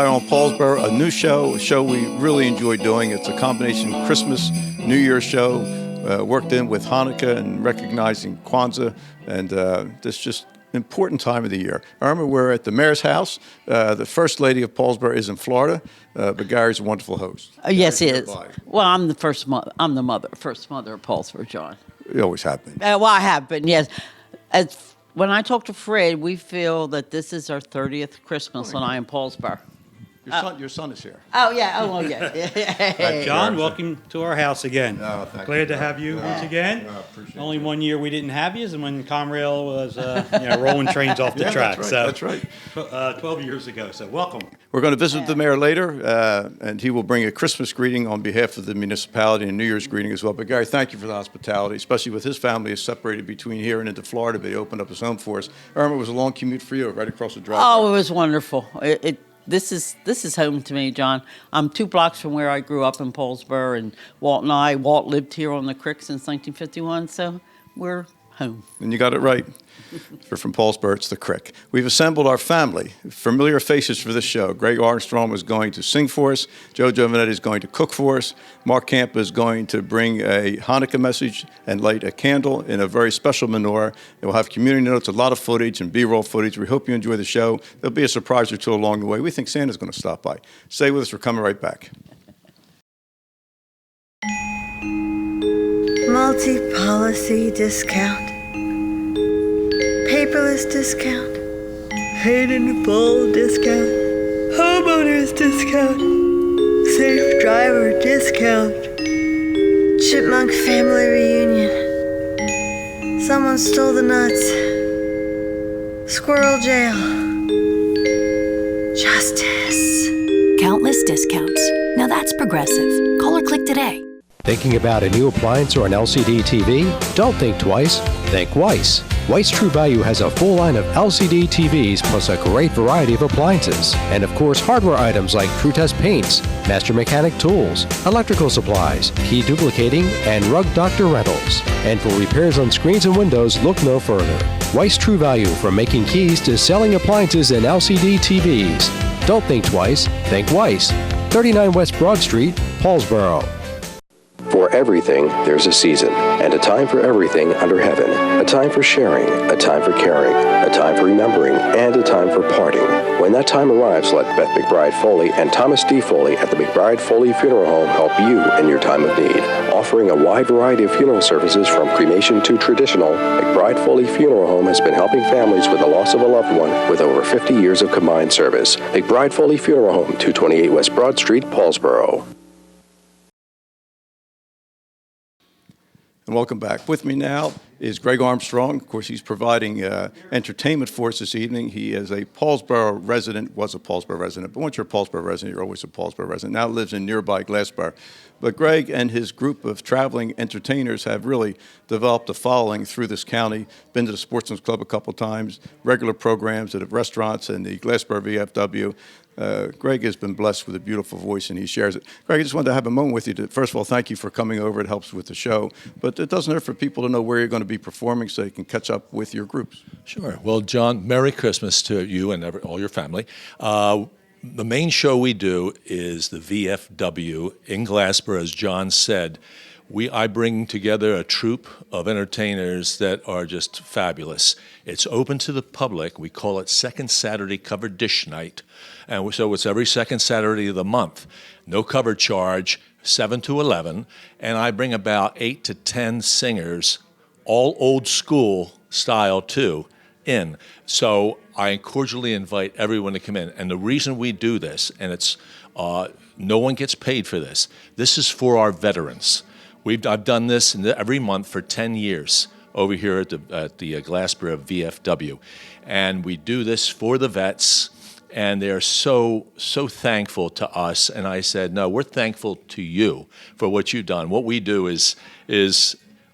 Spotlight on Paulsboro, a new show, a show we really enjoy doing. It's a combination Christmas, New Year's show, worked in with Hanukkah and recognizing Kwanzaa, and this just important time of the year. Irma, we're at the mayor's house. The First Lady of Paulsboro is in Florida, but Gary's a wonderful host. Yes, he is. Well, I'm the first mother. I'm the first mother of Paulsboro, John. You always have been. Well, I have been, yes. When I talk to Fred, we feel that this is our 30th Christmas when I am Paulsboro. Your son is here. Oh, yeah. Oh, well, yeah. John, welcome to our house again. Glad to have you once again. Only 1 year we didn't have you is when Conrail was rolling trains off the track. That's right. 12 years ago, so welcome. We're going to visit the mayor later, and he will bring a Christmas greeting on behalf of the municipality and a New Year's greeting as well. But Gary, thank you for the hospitality, especially with his family is separated between here and into Florida. They opened up his home for us. Irma, it was a long commute for you, right across the driveway. Oh, it was wonderful. This is home to me, John. I'm 2 blocks from where I grew up in Paulsboro, and Walt lived here on the creek since 1951, so we're home. And you got it right. If you're from Paulsboro, it's the Crick. We've assembled our family, familiar faces for this show. Greg Armstrong is going to sing for us. Joe Giovanetti is going to cook for us. Mark Camp is going to bring a Hanukkah message and light a candle in a very special menorah. It will have community notes, a lot of footage and B-roll footage. We hope you enjoy the show. There'll be a surprise or two along the way. We think Santa's going to stop by. Stay with us. We're coming right back. Multi-policy discount. Paperless discount. Paid in full discount. Homeowners discount. Safe driver discount. Chipmunk family reunion. Someone stole the nuts. Squirrel jail. Justice. Countless discounts. Now that's progressive. Call or click today. Thinking about a new appliance or an LCD TV? Don't think twice. Think Weiss. Weiss True Value has a full line of LCD TVs plus a great variety of appliances. And of course, hardware items like TrueTest paints, Master Mechanic tools, electrical supplies, key duplicating, and Rug Doctor rentals. And for repairs on screens and windows, look no further. Weiss True Value, from making keys to selling appliances and LCD TVs. Don't think twice. Think Weiss. 39 West Broad Street, Paulsboro. For everything, there's a season, and a time for everything under heaven. A time for sharing, a time for caring, a time for remembering, and a time for parting. When that time arrives, let Beth McBride Foley and Thomas D. Foley at the McBride Foley Funeral Home help you in your time of need. Offering a wide variety of funeral services from cremation to traditional, McBride Foley Funeral Home has been helping families with the loss of a loved one with over 50 years of combined service. McBride Foley Funeral Home, 228 West Broad Street, Paulsboro. And welcome back. With me now is Greg Armstrong. Of course, he's providing entertainment for us this evening. He is a Paulsboro resident, was a Paulsboro resident, but once you're a Paulsboro resident, you're always a Paulsboro resident. Now lives in nearby Glassboro. But Greg and his group of traveling entertainers have really developed a following through this county. Been to the Sportsman's Club a couple times, regular programs at restaurants and the Glassboro VFW. Greg has been blessed with a beautiful voice, and he shares it. Greg, I just wanted to have a moment with you to, first of all, thank you for coming over. It helps with the show. But it doesn't hurt for people to know where you're going to be performing so you can catch up with your groups. Sure. Well, John, Merry Christmas to you and all your family. The main show we do is the VFW in Glassboro, as John said. I bring together a troupe of entertainers that are just fabulous. It's open to the public. We call it Second Saturday Covered Dish Night. And so it's every second Saturday of the month. No cover charge, 7 to 11. And I bring about 8 to 10 singers, all old school style too, in. So I cordially invite everyone to come in. And the reason we do this, and it's no one gets paid for this, this is for our veterans. I've done this every month for 10 years over here at the Glassboro VFW. And we do this for the vets, and they're so thankful to us. And I said, no, we're thankful to you for what you've done. What we do is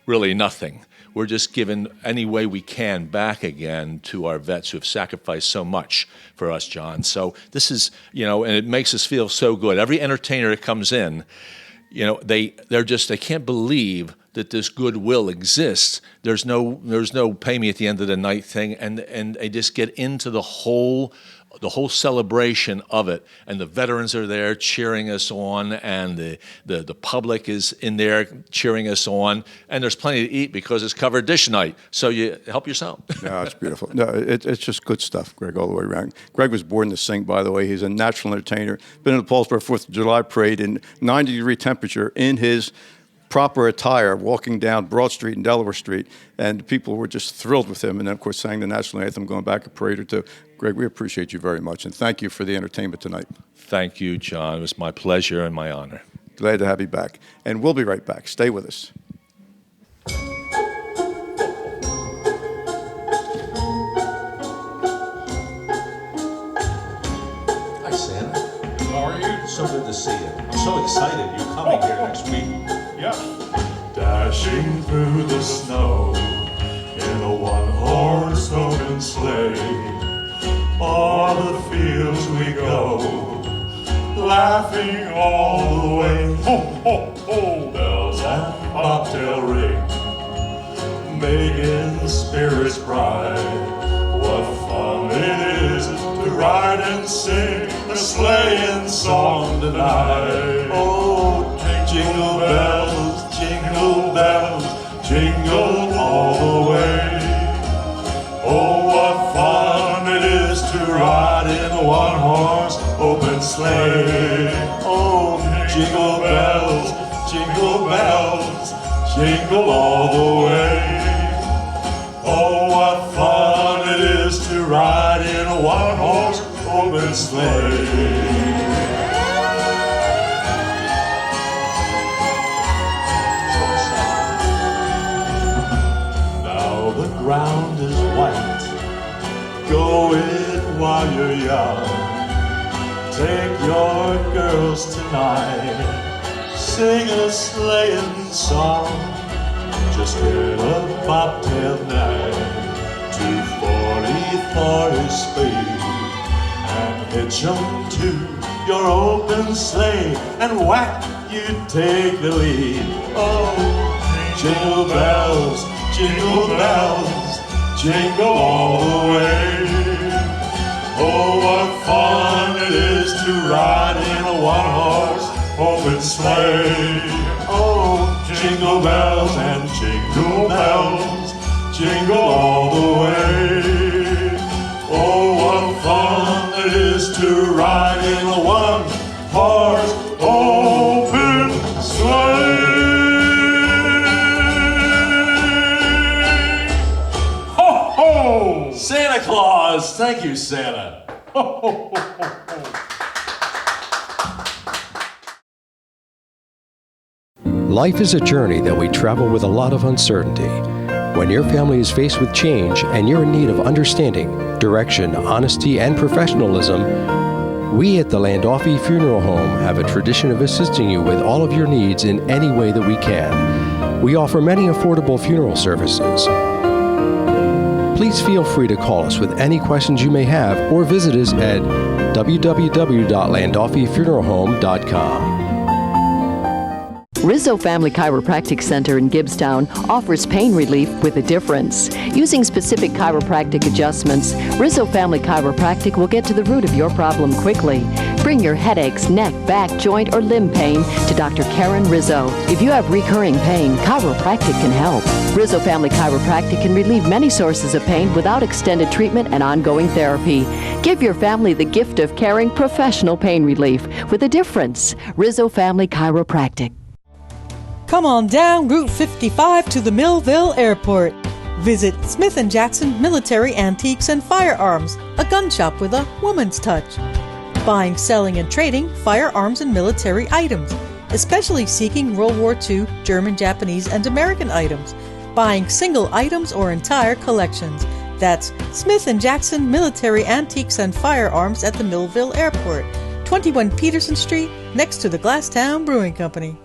really nothing. We're just giving any way we can back again to our vets who have sacrificed so much for us, John. So this is, and it makes us feel so good. Every entertainer that comes in, they can't believe that this goodwill exists. There's no pay me at the end of the night thing, and they just get into the whole the whole celebration of it, and the veterans are there cheering us on, and the public is in there cheering us on, and there's plenty to eat because it's covered dish night, so you help yourself. No, it's beautiful. No, it's just good stuff, Greg, all the way around. Greg was born to sing, by the way. He's a natural entertainer. Been in the Paulsboro 4th of July parade in 90-degree temperature in his proper attire, walking down Broad Street and Delaware Street, and people were just thrilled with him, and then, of course, sang the national anthem going back a parade or two. Greg, we appreciate you very much, and thank you for the entertainment tonight. Thank you, John. It was my pleasure and my honor. Glad to have you back. And we'll be right back. Stay with us. Hi, Santa. How are you? So good to see you. I'm so excited you're coming here next week. Yeah. Dashing through the snow in a one-horse open sleigh. O'er the fields we go, laughing all the way. Ho, ho, ho! Bells and bobtail ring, making the spirits bright. What fun it is to ride and sing a sleighing song tonight. Oh, jingle bells, jingle all the way. Oh, what fun it is to ride in a one-horse open sleigh. Oh, jingle bells, jingle all the way. Oh, what fun it is to ride in a one-horse open sleigh. The ground is white, go it while you're young. Take your girls tonight, sing a sleighing song. Just get a bobtail nag to 40 speed, and hitch 'em to your open sleigh, and whack, you take the lead. Oh, jingle bells, jingle all the way. Oh, what fun it is to ride in a one-horse open sleigh. Oh, jingle bells and jingle all the way. Oh, what fun it is to ride in a one-horse open sleigh. Santa Claus! Thank you, Santa. Life is a journey that we travel with a lot of uncertainty. When your family is faced with change and you're in need of understanding, direction, honesty, and professionalism, we at the Landolfi Funeral Home have a tradition of assisting you with all of your needs in any way that we can. We offer many affordable funeral services. Please feel free to call us with any questions you may have or visit us at www.landolfifuneralhome.com. Rizzo Family Chiropractic Center in Gibbstown offers pain relief with a difference. Using specific chiropractic adjustments, Rizzo Family Chiropractic will get to the root of your problem quickly. Bring your headaches, neck, back, joint, or limb pain to Dr. Karen Rizzo. If you have recurring pain, chiropractic can help. Rizzo Family Chiropractic can relieve many sources of pain without extended treatment and ongoing therapy. Give your family the gift of caring professional pain relief with a difference. Rizzo Family Chiropractic. Come on down Route 55 to the Millville Airport. Visit Smith & Jackson Military Antiques and Firearms, a gun shop with a woman's touch. Buying, selling, and trading firearms and military items, especially seeking World War II, German, Japanese, and American items. Buying single items or entire collections. That's Smith & Jackson Military Antiques and Firearms at the Millville Airport, 21 Peterson Street, next to the Glasstown Brewing Company.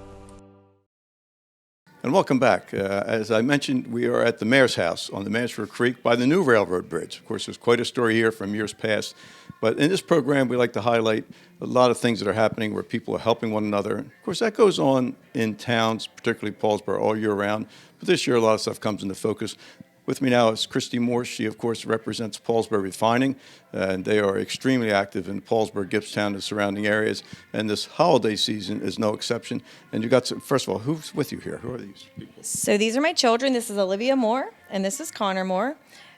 And welcome back. As I mentioned, we are at the Mayor's House on the Mansfield Creek by the new railroad bridge. Of course, there's quite a story here from years past. But in this program, we like to highlight a lot of things that are happening where people are helping one another. Of course, that goes on in towns, particularly Paulsboro, all year round. But this year, a lot of stuff comes into focus. With me now is Christy Moore. She, of course, represents Paulsboro Refining, and they are extremely active in Paulsboro, Gibbstown, and surrounding areas. And this holiday season is no exception. And you got some, first of all, who's with you here? Who are these people? So these are my children. This is Olivia Moore, and this is Connor Moore.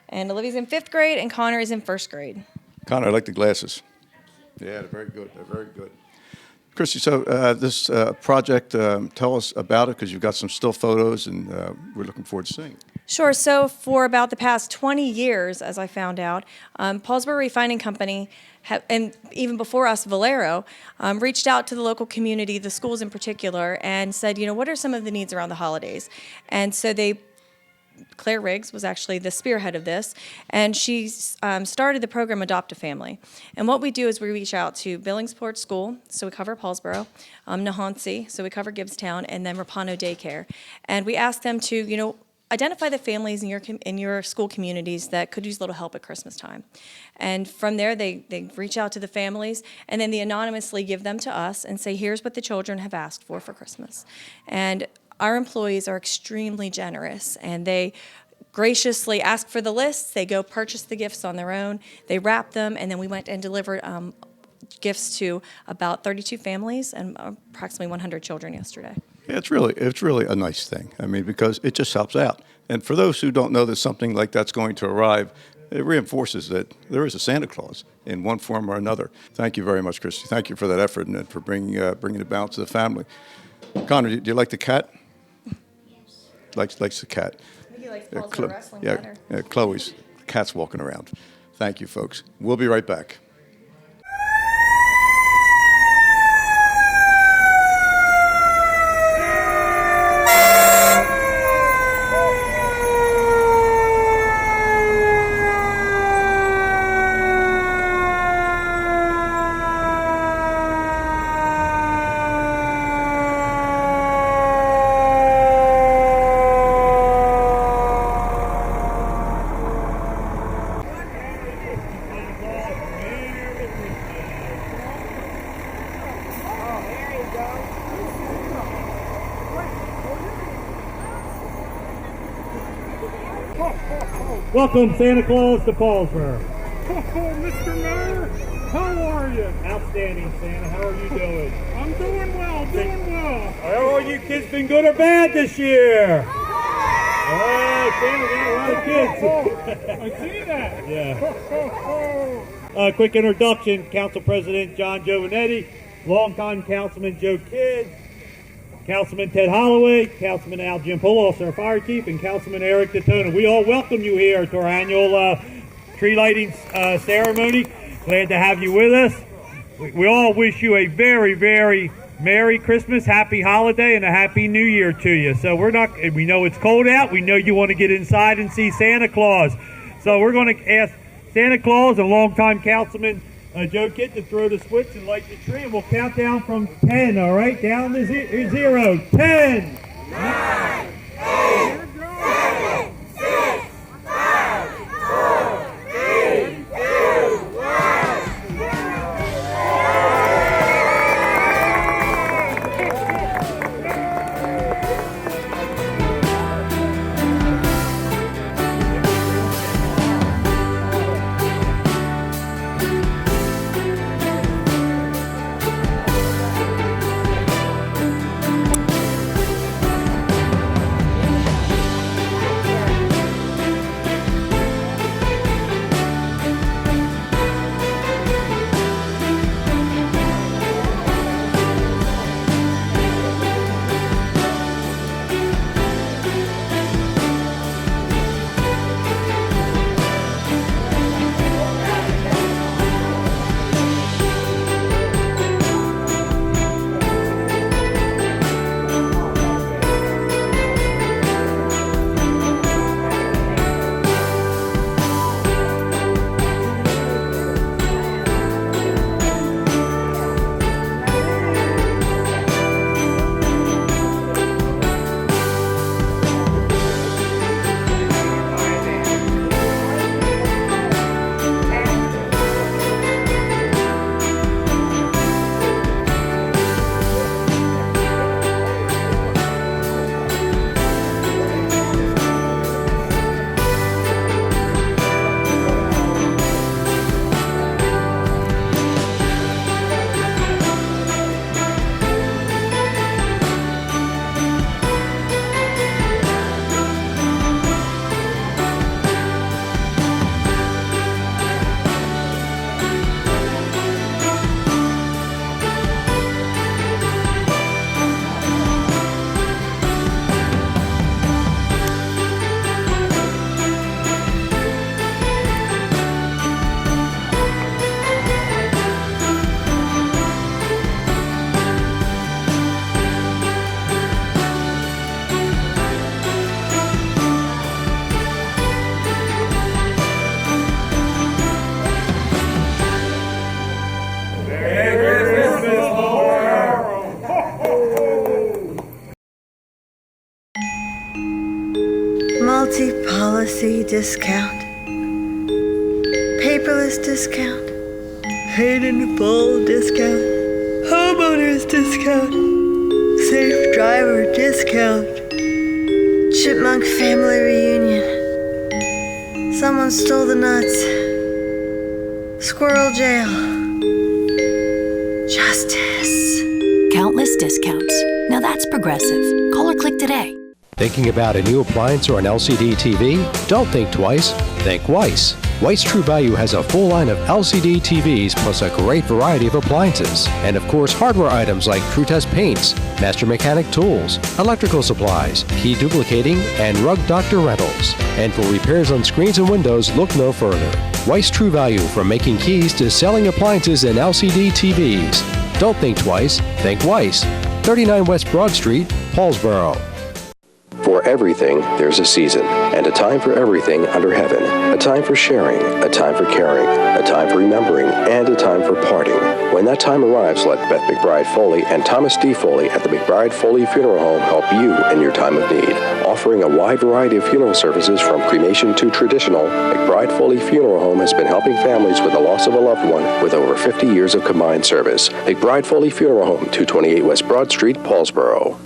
And Olivia's in 5th grade, and Connor is in 1st grade. Connor, I like the glasses. Yeah, they're very good. They're very good. Christy, so this project, tell us about it, because you've got some still photos, and we're looking forward to seeing it. Sure. So for about the past 20 years, as I found out, Paulsboro Refining Company, and even before us, Valero, reached out to the local community, the schools in particular, and said, what are some of the needs around the holidays? And so Claire Riggs was actually the spearhead of this, and she started the program Adopt a Family. And what we do is we reach out to Billingsport School, so we cover Paulsboro, Nahantsi, so we cover Gibbstown, and then Rapano Daycare. And we ask them to, identify the families in your school communities that could use a little help at Christmas time. And from there, they reach out to the families, and then they anonymously give them to us and say, here's what the children have asked for Christmas. And our employees are extremely generous, and they graciously ask for the lists. They go purchase the gifts on their own. They wrap them, and then we went and delivered gifts to about 32 families and approximately 100 children yesterday. Yeah, it's really a nice thing. I mean, because it just helps out. And for those who don't know that something like that's going to arrive, it reinforces that there is a Santa Claus in one form or another. Thank you very much, Christy. Thank you for that effort and for bringing the balance to the family. Connor, do you like the cat? Likes the cat. I think he likes Paulsboro wrestling better. Yeah, Chloe's cat's walking around. Thank you, folks. We'll be right back. Welcome, Santa Claus, to Paulsboro. Mr. Mayor, how are you? Outstanding, Santa. How are you doing? I'm doing well. How are you kids been good or bad this year? Oh, Santa got a lot of kids. I see that. Yeah. Quick introduction, Council President John Giovanetti, longtime Councilman Joe Kidd, Councilman Ted Holloway, Councilman Al Giampolo, our fire chief, and Councilman Eric Daytona. We all welcome you here to our annual tree lighting ceremony. Glad to have you with us. We all wish you a very, very Merry Christmas, Happy Holiday, and a Happy New Year to you. So we know it's cold out. We know you want to get inside and see Santa Claus. So we're going to ask Santa Claus and longtime Councilman Joe Kidd to throw the switch and light the tree, and we'll count down from 10, all right? Down to 0. 10, 9, 8, 7, 6, 5, 4, 3, 2, 1. multi-policy discount, paperless discount, paid in full discount, homeowners discount, safe driver discount, chipmunk family reunion, someone stole the nuts, squirrel jail, justice. Countless discounts. Now that's progressive. Call or click today. Thinking about a new appliance or an LCD TV? Don't think twice. Think Weiss. Weiss True Value has a full line of LCD TVs plus a great variety of appliances. And of course, hardware items like TrueTest paints, Master Mechanic tools, electrical supplies, key duplicating, and Rug Doctor rentals. And for repairs on screens and windows, look no further. Weiss True Value, from making keys to selling appliances and LCD TVs. Don't think twice. Think Weiss. 39 West Broad Street, Paulsboro. For everything, there's a season, and a time for everything under heaven. A time for sharing, a time for caring, a time for remembering, and a time for parting. When that time arrives, let Beth McBride Foley and Thomas D. Foley at the McBride Foley Funeral Home help you in your time of need. Offering a wide variety of funeral services from cremation to traditional, McBride Foley Funeral Home has been helping families with the loss of a loved one with over 50 years of combined service. McBride Foley Funeral Home, 228 West Broad Street, Paulsboro.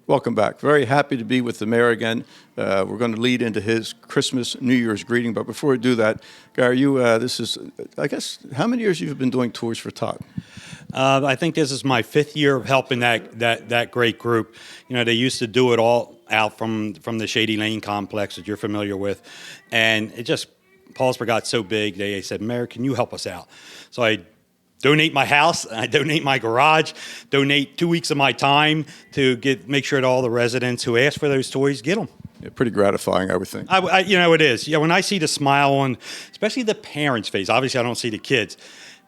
Welcome back. Very happy to be with the mayor again. We're going to lead into his Christmas, New Year's greeting. But before we do that, Gary, you, this is, I guess, how many years you've been doing tours for Tot? I think this is my 5th year of helping that great group. You know, they used to do it all out from the Shady Lane complex that you're familiar with. And it just, Paulsboro got so big, they said, Mayor, can you help us out? So I donate my house, I donate my garage, donate 2 weeks of my time to make sure that all the residents who ask for those toys get them. Yeah, pretty gratifying, I would think. You know, it is. Yeah, when I see the smile on, especially the parents' face, obviously I don't see the kids.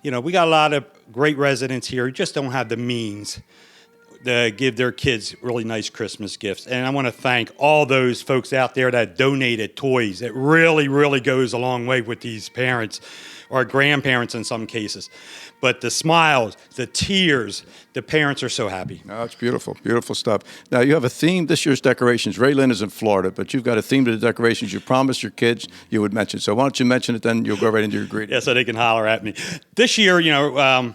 You know, we got a lot of great residents here who just don't have the means to give their kids really nice Christmas gifts. And I want to thank all those folks out there that donated toys. It really, really goes a long way with these parents or grandparents in some cases. But the smiles, the tears, the parents are so happy. Oh, it's beautiful, beautiful stuff. Now, you have a theme, this year's decorations. Ray Lynn is in Florida, but you've got a theme to the decorations you promised your kids you would mention. So why don't you mention it, then you'll go right into your greeting. Yeah, so they can holler at me. This year, you know,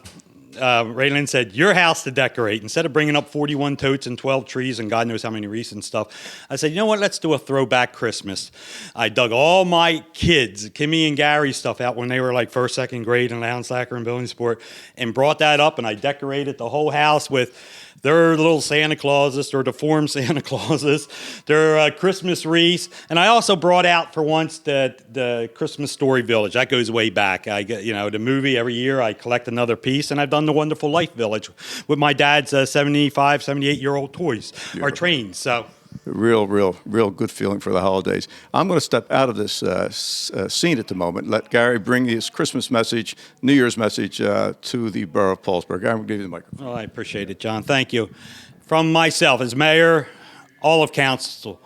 Ray Lynn said, your house to decorate. Instead of bringing up 41 totes and 12 trees and God knows how many wreaths and stuff, I said, you know what, let's do a throwback Christmas. I dug all my kids, Kimmy and Gary's stuff out when they were like 1st, 2nd grade in Lowndes Slacker and Billingsport, and brought that up, and I decorated the whole house with their little Santa Clauses, or deformed Santa Clauses, their Christmas wreaths, and I also brought out for once the Christmas Story Village. That goes way back. I get, you know, the movie every year. I collect another piece, and I've done the Wonderful Life Village with my dad's 75, 78-year-old toys or trains. So. Real good feeling for the holidays. I'm going to step out of this scene at the moment. Let Gary bring his Christmas message, New Year's message to the borough of Paulsboro. Gary, I'm going to give you the microphone. Well, I appreciate it, John. Thank you. From myself as mayor, all of council,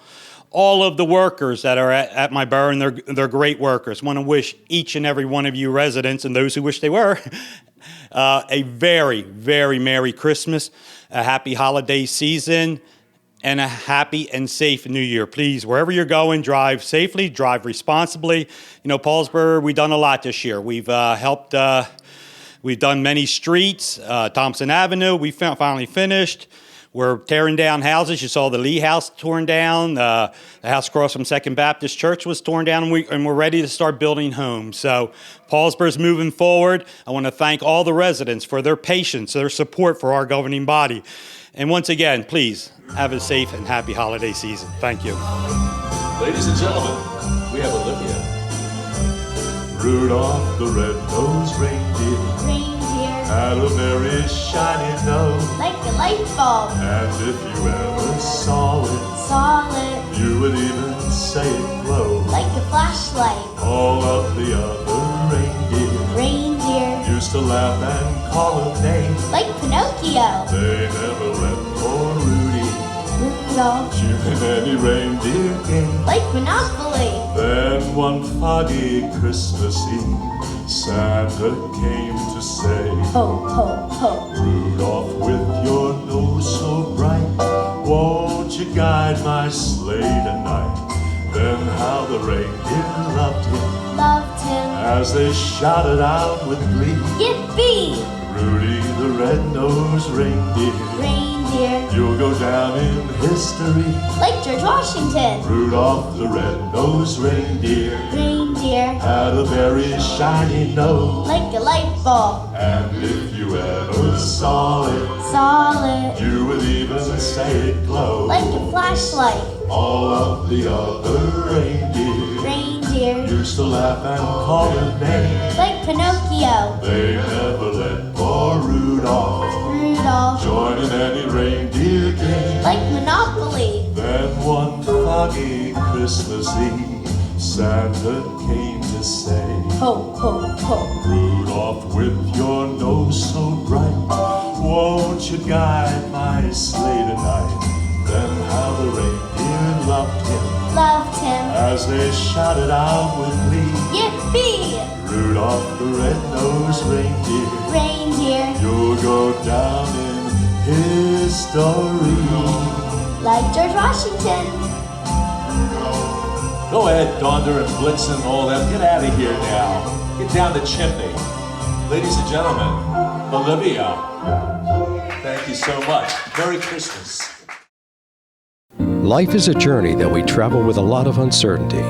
all of the workers that are at my borough, and they're great workers. Want to wish each and every one of you residents, and those who wish they were, a very, very Merry Christmas, a happy holiday season, and a happy and safe New Year. Please, wherever you're going, drive safely, drive responsibly. You know, Paulsboro, we've done a lot this year. We've helped, we've done many streets, Thompson Avenue, we finally finished. We're tearing down houses. You saw the Lee House torn down. The house across from Second Baptist Church was torn down, and we're ready to start building homes. So Paulsboro's moving forward. I want to thank all the residents for their patience, their support for our governing body. And once again, please have a safe and happy holiday season. Thank you. Ladies and gentlemen, we have Olivia. Rudolph the red-nosed reindeer had a very shiny nose, like a light bulb. And if you ever saw it, you would even say it glowed, like a flashlight. All of the other reindeer used to laugh and call him names, like Pinocchio. They never went for Rudy, Rudolph, in any reindeer game, like Monopoly. Then one foggy Christmas Eve, Santa came to say, ho, ho, ho. Rudolph, with your nose so bright, won't you guide my sleigh tonight. Then how the reindeer loved him. Loved him. As they shouted out with glee. Yippee! Rudy the red-nosed reindeer. Reindeer. You'll go down in history. Like George Washington. Rudolph the red-nosed reindeer. Reindeer. Had a very shiny nose. Like a light bulb. And if you ever saw it, Solid. you would even say it glowed. Like a flashlight. All of the other reindeer Reindeer. used to laugh and call her name. Like Pinocchio. They never let poor Rudolph Rudolph. join in any reindeer game. Like Monopoly. Then one foggy Christmas Eve, Santa came to say, Ho, ho, ho. Rudolph, with your nose so bright, won't you guide my sleigh tonight? Then how the reindeer loved him. Loved him. As they shouted out with glee. Yippee! Rudolph the red-nosed reindeer. Reindeer. You'll go down in history. Like George Washington. Go ahead, Donder and Blitzen and all that. Get out of here now. Get down the chimney. Ladies and gentlemen, Olivia, thank you so much. Merry Christmas. Life is a journey that we travel with a lot of uncertainty.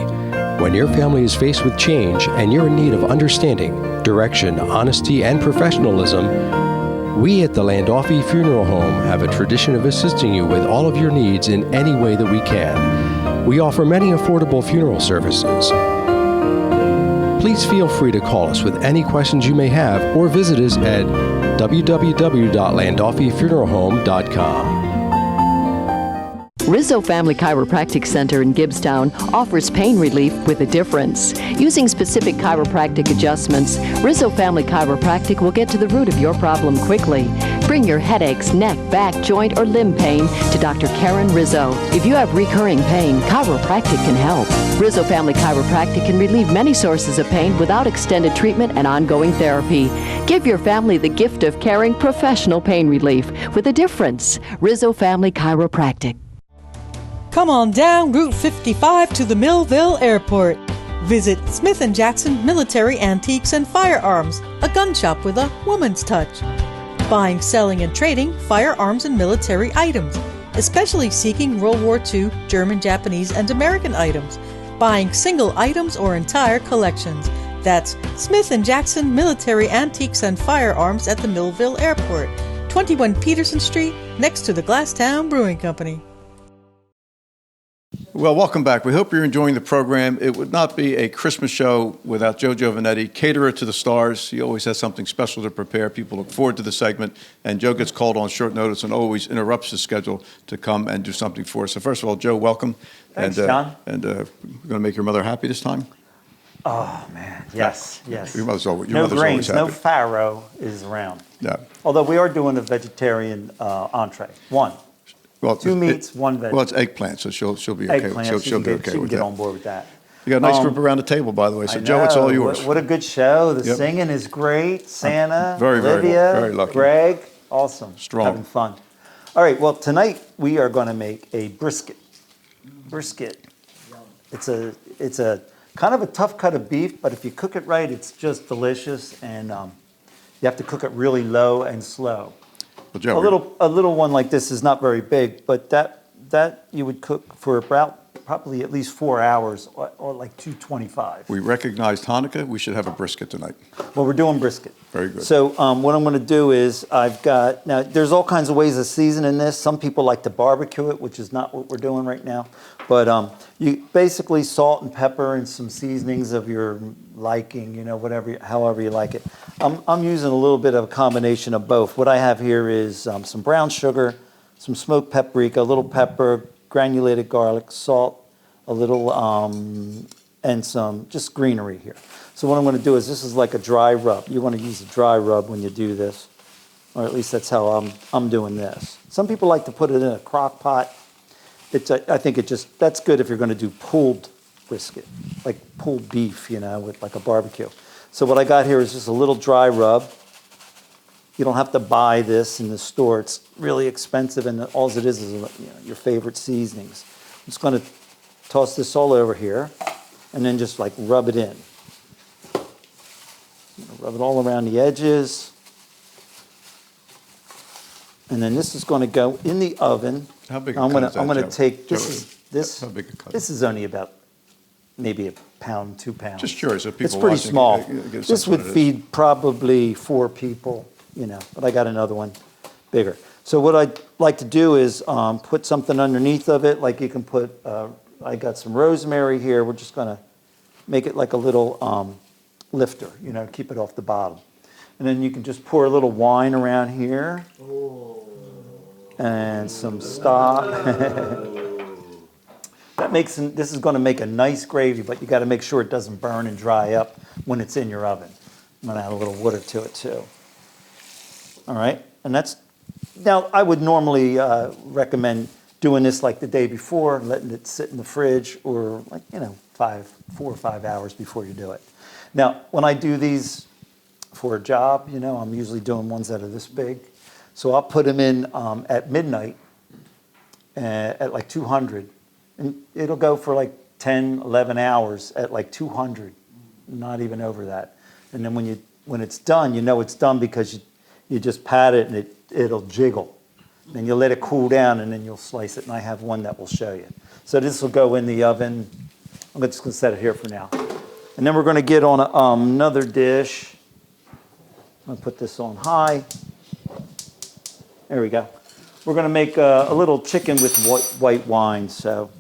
When your family is faced with change and you're in need of understanding, direction, honesty, and professionalism, we at the Landolfi Funeral Home have a tradition of assisting you with all of your needs in any way that we can. We offer many affordable funeral services. Please feel free to call us with any questions you may have or visit us at www.landolfifuneralhome.com. Rizzo Family Chiropractic Center in Gibbstown offers pain relief with a difference. Using specific chiropractic adjustments, Rizzo Family Chiropractic will get to the root of your problem quickly. Bring your headaches, neck, back, joint, or limb pain to Dr. Karen Rizzo. If you have recurring pain, chiropractic can help. Rizzo Family Chiropractic can relieve many sources of pain without extended treatment and ongoing therapy. Give your family the gift of caring professional pain relief with a difference. Rizzo Family Chiropractic. Come on down Route 55 to the Millville Airport. Visit Smith & Jackson Military Antiques and Firearms, a gun shop with a woman's touch. Buying, selling, and trading firearms and military items, especially seeking World War II, German, Japanese, and American items. Buying single items or entire collections. That's Smith & Jackson Military Antiques and Firearms at the Millville Airport, 21 Peterson Street, next to the Glasstown Brewing Company. Well, welcome back. We hope you're enjoying the program. It would not be a Christmas show without Joe Giovanetti, caterer to the stars. He always has something special to prepare. People look forward to the segment, and Joe gets called on short notice and always interrupts his schedule to come and do something for us. So first of all, Joe, welcome. Thanks, John. And we're going to make your mother happy this time? Oh, man. Yes, yes. Your mother's always, no grains, happy. no farro is around. Yeah. Although we are doing a vegetarian entree. One. Well, two meats, one veg. Well, it's eggplant, so she'll be okay. Eggplant, She'll be okay she can with get that. on board with that. You got a nice group around the table, by the way. So, Joe, it's all yours. What a good show. The Yep. singing is great. Santa, very, Olivia, very lucky. Greg, awesome. Strong. Having fun. All right, well, tonight we are going to make a brisket. Brisket. It's a kind of a tough cut of beef, but if you cook it right, it's just delicious. And you have to cook it really low and slow. Well, Joe, a little one like this is not very big, but that you would cook for about probably at least 4 hours or like 225. we recognized Hanukkah. We should have a brisket tonight. Well, we're doing brisket. Very good. So what I'm going to do is now there's all kinds of ways of seasoning this. Some people like to barbecue it, which is not what we're doing right now. But you basically salt and pepper and some seasonings of your liking, however you like it. I'm using a little bit of a combination of both. What I have here is some brown sugar, some smoked paprika, a little pepper, granulated garlic, salt, a little, and some just greenery here. So what I'm going to do is this is like a dry rub. You want to use a dry rub when you do this, or at least that's how I'm doing this. Some people like to put it in a crock pot. I think that's good if you're going to do pulled brisket, like pulled beef, with like a barbecue. So what I got here is just a little dry rub. You don't have to buy this in the store. It's really expensive, and all it is your favorite seasonings. just going to toss this all over here and then just like rub it in. Rub it all around the edges. And then this is going to go in the oven. How big a I'm cut going is to that, I'm going Joe? to take Joe, this how big a cut? This is only about maybe a pound, 2 pounds. Just curious if people It's pretty watching small. get a sense This what would it is. feed probably 4 people, but I got another one bigger. So what I'd like to do is put something underneath of it, like you can put, I got some rosemary here. We're just going to make it like a little lifter, keep it off the bottom. And then you can just pour a little wine around here. And some stock. This is going to make a nice gravy, but you got to make sure it doesn't burn and dry up when it's in your oven. I'm going to add a little water to it too. All right, and now I would normally recommend doing this like the day before, letting it sit in the fridge, or 4 or 5 hours before you do it. Now, when I do these for a job, I'm usually doing ones that are this big. So I'll put them in at midnight at like 200. And it'll go for like 10, 11 hours at like 200, not even over that. And then when it's done, it's done because you just pat it and it'll jiggle. Then you'll let it cool down and then you'll slice it. And I have one that will show you. So this will go in the oven. I'm just going to set it here for now. And then we're going to get on another dish. I'm going to put this on high. There we go. We're going to make a little chicken with white wine. So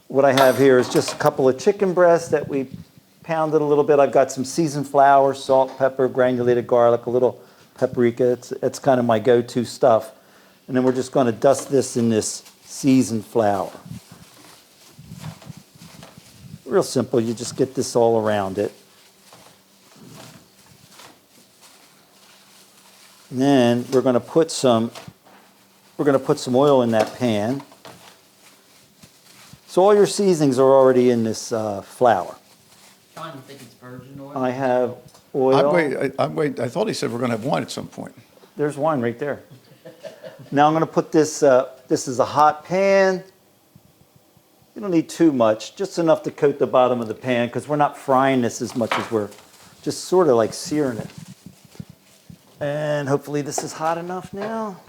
what I have here is just a couple of chicken breasts that we pounded a little bit. I've got some seasoned flour, salt, pepper, granulated garlic, a little paprika. It's kind of my go-to stuff. And then we're just going to dust this in this seasoned flour. Real simple. You just get this all around it. And then we're going to put some oil in that pan. So all your seasonings are already in this flour. John, you think it's virgin oil? I have oil. I'm waiting. I thought he said we're going to have wine at some point. There's wine right there. Now I'm going to put this. This is a hot pan. You don't need too much, just enough to coat the bottom of the pan, because we're not frying this as much as we're just sort of like searing it. And hopefully this is hot enough now.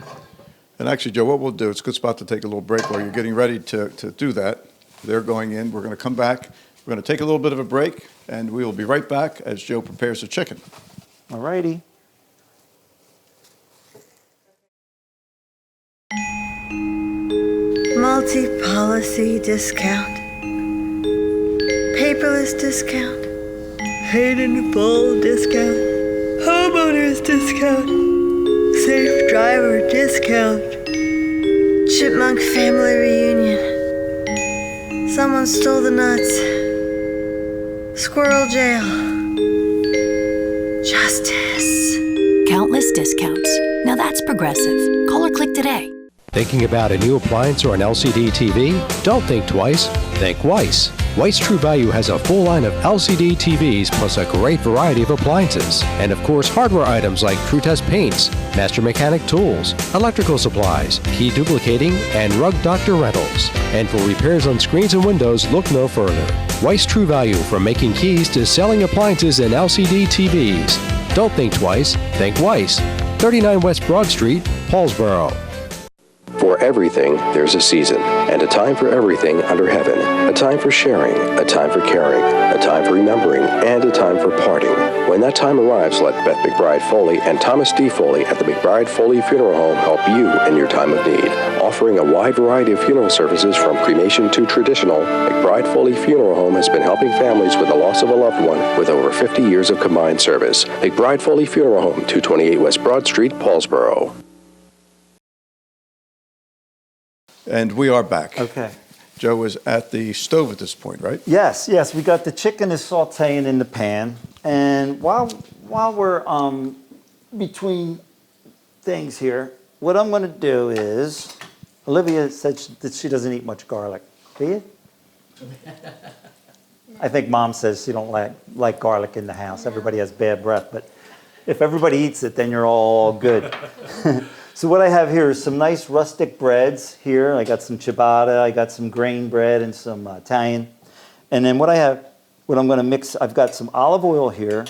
And actually, Joe, what we'll do, it's a good spot to take a little break while you're getting ready to do that. They're going in. We're going to come back. We're going to take a little bit of a break, and we will be right back as Joe prepares the chicken. All righty. Multi-policy discount. Paperless discount. Paid in full discount. Homeowners discount. Safe driver discount. Chipmunk family reunion. Someone stole the nuts. Squirrel jail. Justice. Countless discounts. Now that's progressive. Call or click today. Thinking about a new appliance or an LCD TV? Don't think twice. Think Weiss. Weiss True Value has a full line of LCD TVs plus a great variety of appliances. And of course, hardware items like TrueTest paints, Master Mechanic tools, electrical supplies, key duplicating, and Rug Doctor rentals. And for repairs on screens and windows, look no further. Weiss True Value, from making keys to selling appliances and LCD TVs. Don't think twice. Think Weiss. 39 West Broad Street, Paulsboro. For everything, there's a season, and a time for everything under heaven. A time for sharing, a time for caring, a time for remembering, and a time for parting. When that time arrives, let Beth McBride Foley and Thomas D. Foley at the McBride Foley Funeral Home help you in your time of need. Offering a wide variety of funeral services from cremation to traditional, McBride Foley Funeral Home has been helping families with the loss of a loved one with over 50 years of combined service. McBride Foley Funeral Home, 228 West Broad Street, Paulsboro. And we are back. Okay. Joe is at the stove at this point, right? Yes. We got the chicken is sauteing in the pan, and while we're between things here, what I'm going to do is, Olivia said that she doesn't eat much garlic. Do you? I think Mom says she don't like garlic in the house. Everybody has bad breath, but if everybody eats it, then you're all good. So what I have here is some nice rustic breads here. I got some ciabatta, I got some grain bread and some Italian. And then what I'm going to mix, I've got some olive oil here.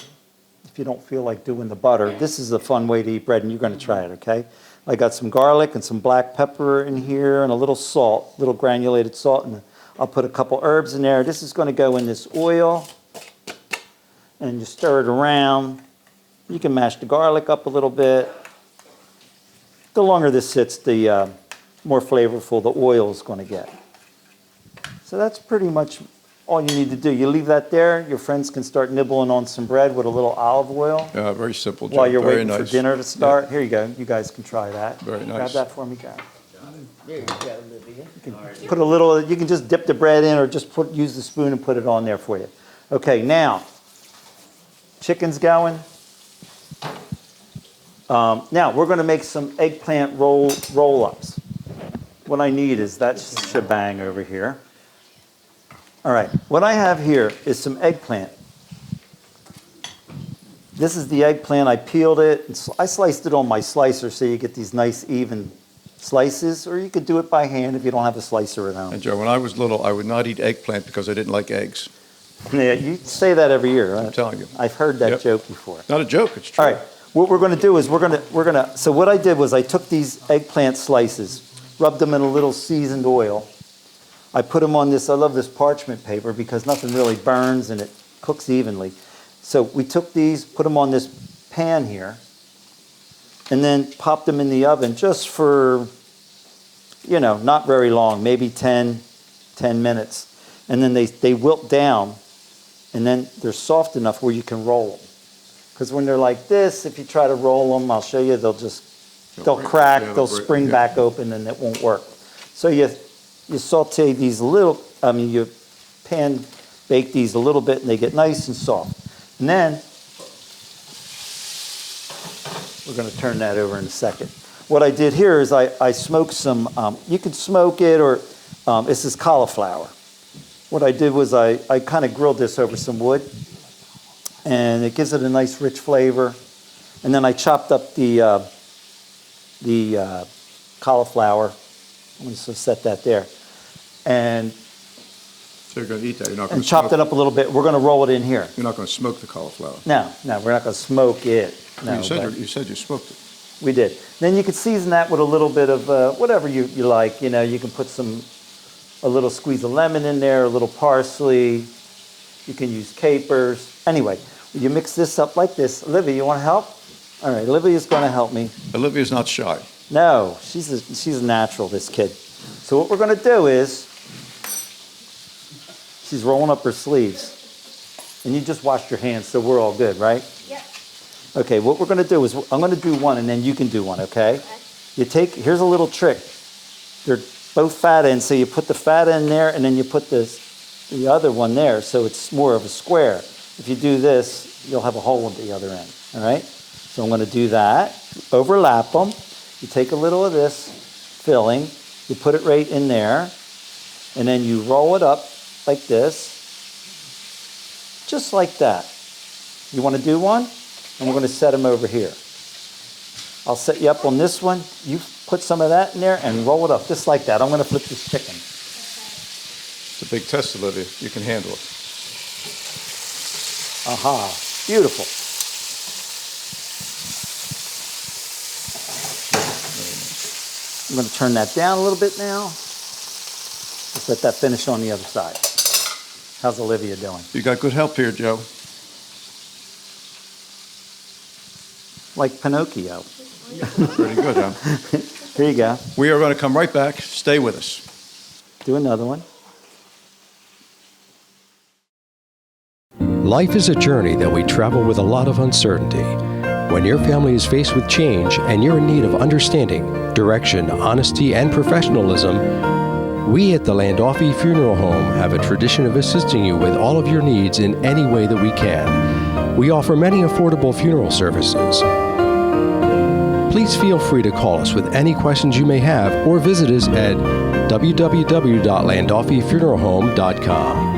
If you don't feel like doing the butter, this is a fun way to eat bread, and you're going to try it, okay? I got some garlic and some black pepper in here and a little salt, little granulated salt, and I'll put a couple herbs in there. This is going to go in this oil, and you stir it around. You can mash the garlic up a little bit. The longer this sits, the more flavorful the oil is going to get. So that's pretty much all you need to do. You leave that there. Your friends can start nibbling on some bread with a little olive oil. Very simple, Joe. While you're Very waiting nice. for dinner to start. Yeah. Here you go. You guys can try that. Very Grab nice. that for me, guys. There you go, Olivia. Put a little, you can just dip the bread in or just use the spoon and put it on there for you. Okay, now, chicken's going. Now, we're going to make some eggplant roll-ups. What I need is that shebang over here. All right, what I have here is some eggplant. This is the eggplant. I peeled it. I sliced it on my slicer so you get these nice even slices, or you could do it by hand if you don't have a slicer at home. And Joe, when I was little, I would not eat eggplant because I didn't like eggs. Yeah, you say that every year, right? I'm telling you. I've heard that Yep. joke before. Not a joke, it's true. All right, what we're going to do is so what I did was I took these eggplant slices, rubbed them in a little seasoned oil. I put them on this, I love this parchment paper because nothing really burns and it cooks evenly. So we took these, put them on this pan here, and then popped them in the oven just for, not very long, maybe 10 minutes. And then they wilt down, and then they're soft enough where you can roll them. Because when they're like this, if you try to roll them, I'll show you, they'll crack, they'll spring back open, and it won't work. So you saute these you pan bake these a little bit, and they get nice and soft. And then, we're going to turn that over in a second. What I did here is I smoked some, you can smoke it, or this is cauliflower. What I did was I kind of grilled this over some wood, and it gives it a nice rich flavor. And then I chopped up the cauliflower. I'm going to set that there. And So you're going to eat that. You're not going and to chopped it up a little bit. We're going to roll it in here. You're not going to smoke the cauliflower. No, we're not going to smoke it. No, you said but you said you smoked it. we did. Then you can season that with a little bit of whatever you like. You can put a little squeeze of lemon in there, a little parsley. You can use capers. Anyway, you mix this up like this. Olivia, you want to help? All right, Olivia's going to help me. Olivia's not shy. No, she's a natural, this kid. So what we're going to do is, she's rolling up her sleeves. And you just washed your hands, so we're all good, right? Yep. Okay, what we're going to do is, I'm going to do one, and then you can do one, okay? Here's a little trick. They're both fat ends, so you put the fat end there, and then you put the other one there, so it's more of a square. If you do this, you'll have a hole at the other end, all right? So I'm going to do that, overlap them. You take a little of this filling, you put it right in there, and then you roll it up like this, just like that. You want to do one? And we're going to set them over here. I'll set you up on this one. You put some of that in there and roll it up just like that. I'm going to flip this chicken. It's a big test, Olivia. You can handle it. Aha, beautiful. I'm going to turn that down a little bit now. Let's let that finish on the other side. How's Olivia doing? You got good help here, Joe. Like Pinocchio. Pretty good, huh? Here you go. We are going to come right back. Stay with us. Do another one. Life is a journey that we travel with a lot of uncertainty. When your family is faced with change and you're in need of understanding, direction, honesty, and professionalism, we at the Landolfi Funeral Home have a tradition of assisting you with all of your needs in any way that we can. We offer many affordable funeral services. Please feel free to call us with any questions you may have or visit us at www.landolfifuneralhome.com.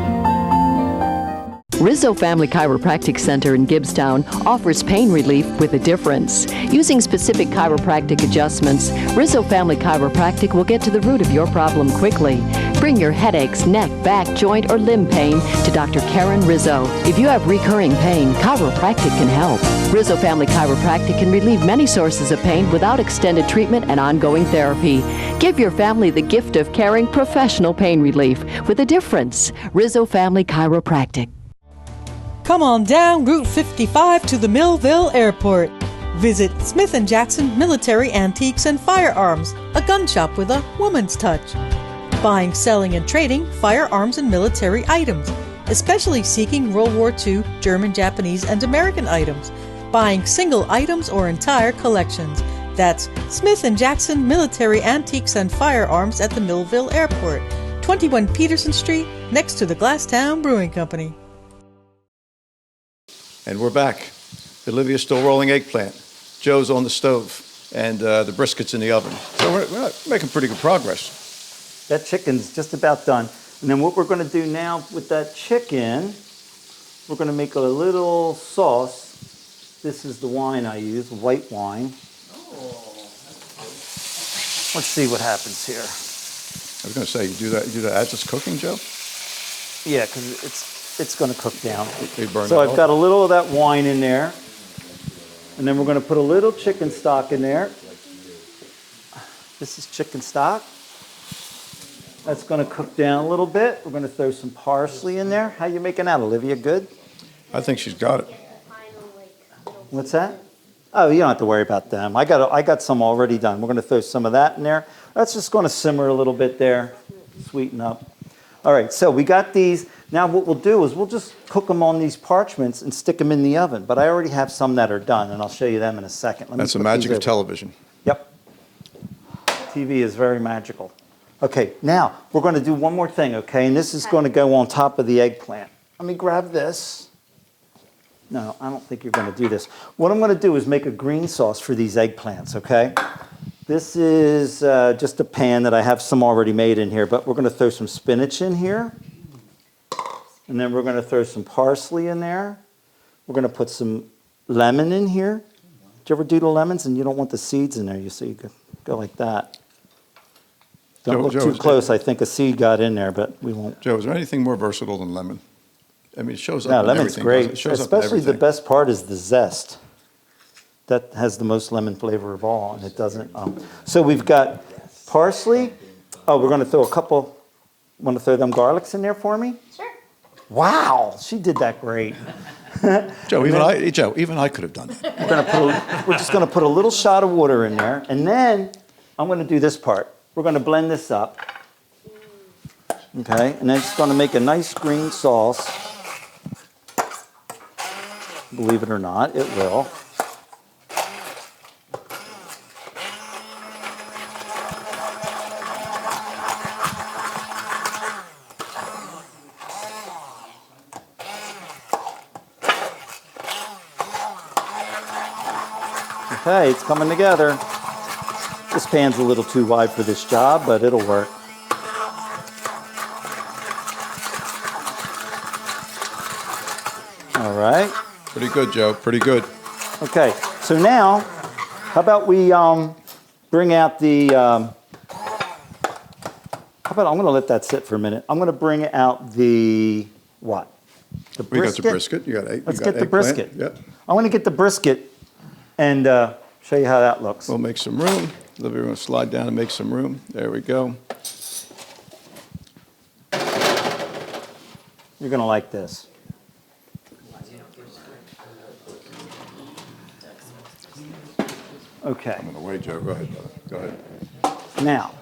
Rizzo Family Chiropractic Center in Gibbstown offers pain relief with a difference. Using specific chiropractic adjustments, Rizzo Family Chiropractic will get to the root of your problem quickly. Bring your headaches, neck, back, joint, or limb pain to Dr. Karen Rizzo. If you have recurring pain, chiropractic can help. Rizzo Family Chiropractic can relieve many sources of pain without extended treatment and ongoing therapy. Give your family the gift of caring professional pain relief with a difference. Rizzo Family Chiropractic. Come on down Route 55 to the Millville Airport. Visit Smith & Jackson Military Antiques and Firearms, a gun shop with a woman's touch. Buying, selling, and trading firearms and military items, especially seeking World War II, German, Japanese, and American items. Buying single items or entire collections. That's Smith & Jackson Military Antiques and Firearms at the Millville Airport, 21 Peterson Street, next to the Glasstown Brewing Company. And we're back. Olivia's still rolling eggplant. Joe's on the stove. And the brisket's in the oven. So we're making pretty good progress. That chicken's just about done. And then what we're going to do now with that chicken, we're going to make a little sauce. This is the wine I use, white wine. Let's see what happens here. I was going to say, you do that as it's cooking, Joe? Yeah, because it's going to cook down. So I've got a little of that wine in there. And then we're going to put a little chicken stock in there. This is chicken stock. That's going to cook down a little bit. We're going to throw some parsley in there. How you making that, Olivia? Good? I think she's got it. What's that? Oh, you don't have to worry about them. I got some already done. We're going to throw some of that in there. That's just going to simmer a little bit there, sweeten up. All right, so we got these. Now what we'll do is we'll just cook them on these parchments and stick them in the oven. But I already have some that are done, and I'll show you them in a second. That's the magic of television. Yep. TV is very magical. Okay, now we're going to do one more thing, okay? And this is going to go on top of the eggplant. Let me grab this. No, I don't think you're going to do this. What I'm going to do is make a green sauce for these eggplants, okay? This is just a pan that I have some already made in here, but we're going to throw some spinach in here. And then we're going to throw some parsley in there. We're going to put some lemon in here. Did you ever do the lemons and you don't want the seeds in there? You see, you go like that. Don't look too close. I think a seed got in there, but we won't. Joe, is there anything more versatile than lemon? I mean, it shows up No, in lemon's everything. great. It shows up in Especially the everything. best part is the zest. That has the most lemon flavor of all, and it doesn't. So we've got parsley. Oh, we're going to throw a couple. Want to throw them garlics in there for me? Sure. Wow, she did that great. Joe, even I could have done that. We're just going to put a little shot of water in there, and then I'm going to do this part. We're going to blend this up. Okay, and then it's going to make a nice green sauce. Believe it or not, it will. Okay, it's coming together. This pan's a little too wide for this job, but it'll work. All right. Pretty good, Joe. Pretty good. Okay, so now, how about we bring out the, how about, I'm going to let that sit for a minute. I'm going to bring out the, what? The brisket? We got the brisket. You got Let's you get got the eggplant. brisket. Yep. I want to get the brisket and show you how that looks. We'll make some room. We're going to slide down and make some room. There we go. You're going to like this. Okay. I'm going to wait, Joe. Go ahead. Go ahead. Now,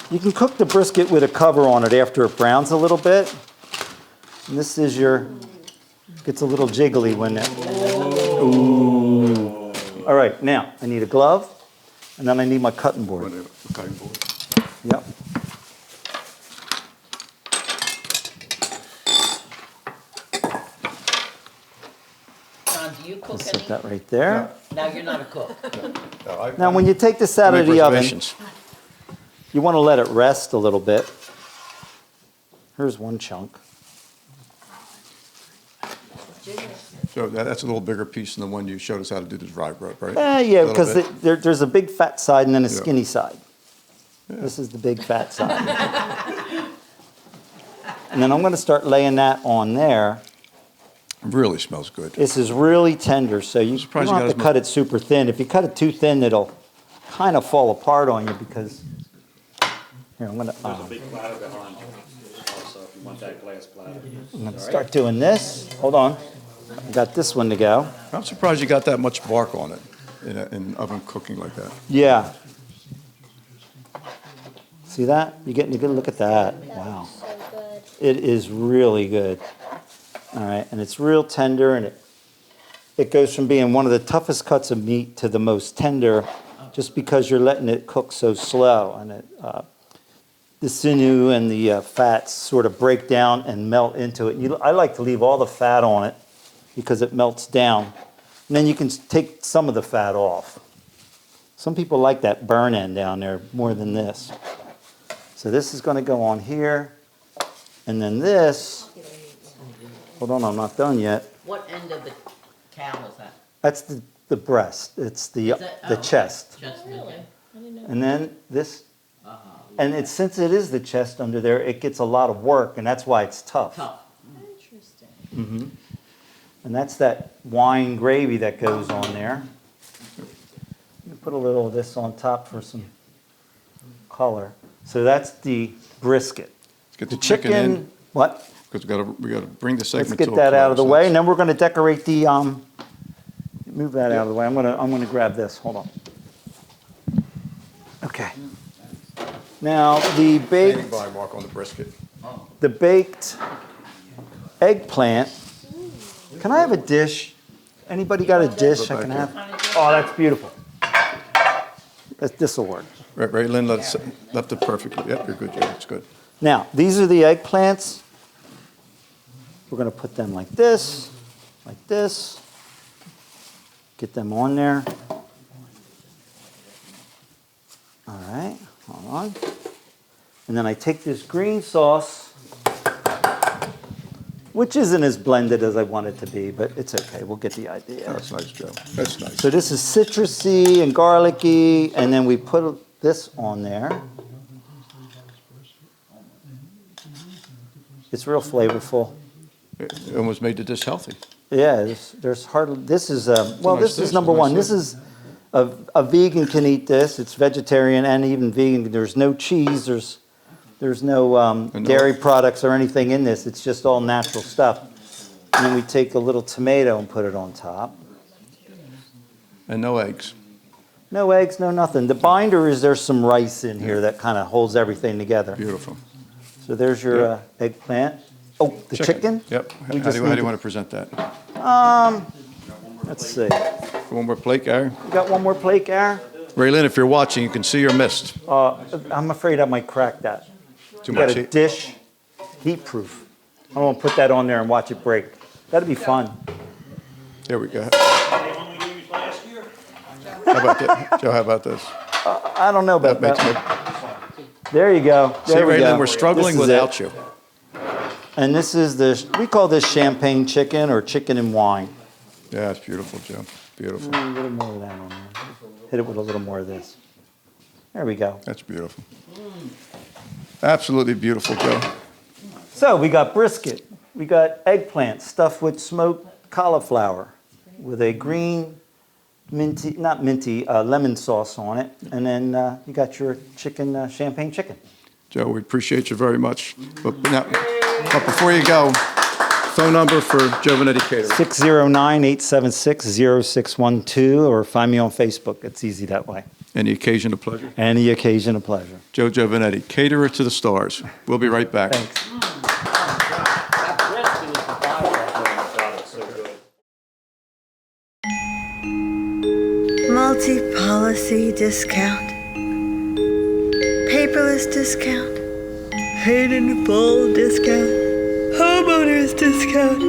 you can cook the brisket with a cover on it after it browns a little bit. And this is gets a little jiggly when it, ooh. All right, now I need a glove, and then I need my cutting board. Cutting board. Yep. John, do you cook Set any? that right there. Now you're not a cook. Now, when you take this out of the oven, you want to let it rest a little bit. Here's one chunk. So that's a little bigger piece than the one you showed us how to do the dry rub, right? Yeah, A little because bit. there's a big fat side and then a Yeah. skinny side. This is the big fat side. And then I'm going to start laying that on there. Really smells good. This is really tender, so you surprised don't you have got to as cut it super thin. If you cut it too thin, it'll kind of fall apart on you because. Here, I'm going to. big platter behind you. Also, if you want that glass platter. I'm going to start doing this. Hold on. I got this one to go. I'm surprised you got that much bark on it in oven cooking like that. Yeah. See that? You're getting a good look at that. Wow. It is really good. All right, and it's real tender, and it goes from being one of the toughest cuts of meat to the most tender, just because you're letting it cook so slow, and the sinew and the fats sort of break down and melt into it. I like to leave all the fat on it because it melts down, and then you can take some of the fat off. Some people like that burn end down there more than this. So this is going to go on here, and then this. Hold on, I'm not done yet. What end of the cow is that? That's the breast. It's the chest. Really? And then this, and it's since it is the chest under there, it gets a lot of work, and that's why it's tough. Interesting. Mm-hmm. And that's that wine gravy that goes on there. Let me put a little of this on top for some color. So that's the brisket. Let's get The the chicken in. What? Because we got to bring the segment Let's to get a that out of the close. way, and then we're going to decorate the. Move that out of the way. I'm gonna grab this. Hold on. Okay. Now the baked. Standing by, Mark, on the brisket. The baked eggplant. Can I have a dish? Anybody got a dish I can have? Oh, that's beautiful. This will work. Right, Lynn left it perfectly. Yep, you're good, Joe. It's good. Now, these are the eggplants. We're going to put them like this. Get them on there. All right, hold on. And then I take this green sauce, which isn't as blended as I want it to be, but it's okay. We'll get the idea. That's nice, Joe. That's nice. So this is citrusy and garlicky, and then we put this on there. It's real flavorful. It almost made the dish healthy. Yeah, there's hardly. This is well. nice This dish, is number nice one. dish. This is a vegan can eat this. It's vegetarian and even vegan. There's no cheese. There's no dairy products or anything in this. It's just all natural stuff. And then we take a little tomato and put it on top. And no eggs. No eggs, no nothing. The binder is there's some rice in here that kind of holds everything together. Beautiful. So there's your eggplant. Oh, the chicken? Yep. We How just do need you to- want to present that? Let's see. One more plate, Gary. You got one more plate, Gary? Raylyn, if you're watching, you can see your mist. I'm afraid I might crack that. Too You got much a heat. dish, heat proof. I don't want to put that on there and watch it break. That'd be fun. There we go. How about that? Joe, how about this? I don't know about That that. There you go. See, There we Raylyn, go. we're struggling This is without it. you. And this is we call this champagne chicken or chicken and wine. Yeah, it's beautiful, Joe. Beautiful. A little more of that on there. Hit it with a little more of this. There we go. That's beautiful. Absolutely beautiful, Joe. So we got brisket. We got eggplant stuffed with smoked cauliflower with a green lemon sauce on it. And then you got your chicken, champagne chicken. Joe, we appreciate you very much. But before you go, phone number for Giovanetti Catering. 609-876-0612 or find me on Facebook. It's easy that way. Any occasion a pleasure. Any occasion a pleasure. Joe Giovanetti, caterer to the stars. We'll be right back. Thanks. Multi-policy discount. Paperless discount. Paid in full discount. Homeowners discount.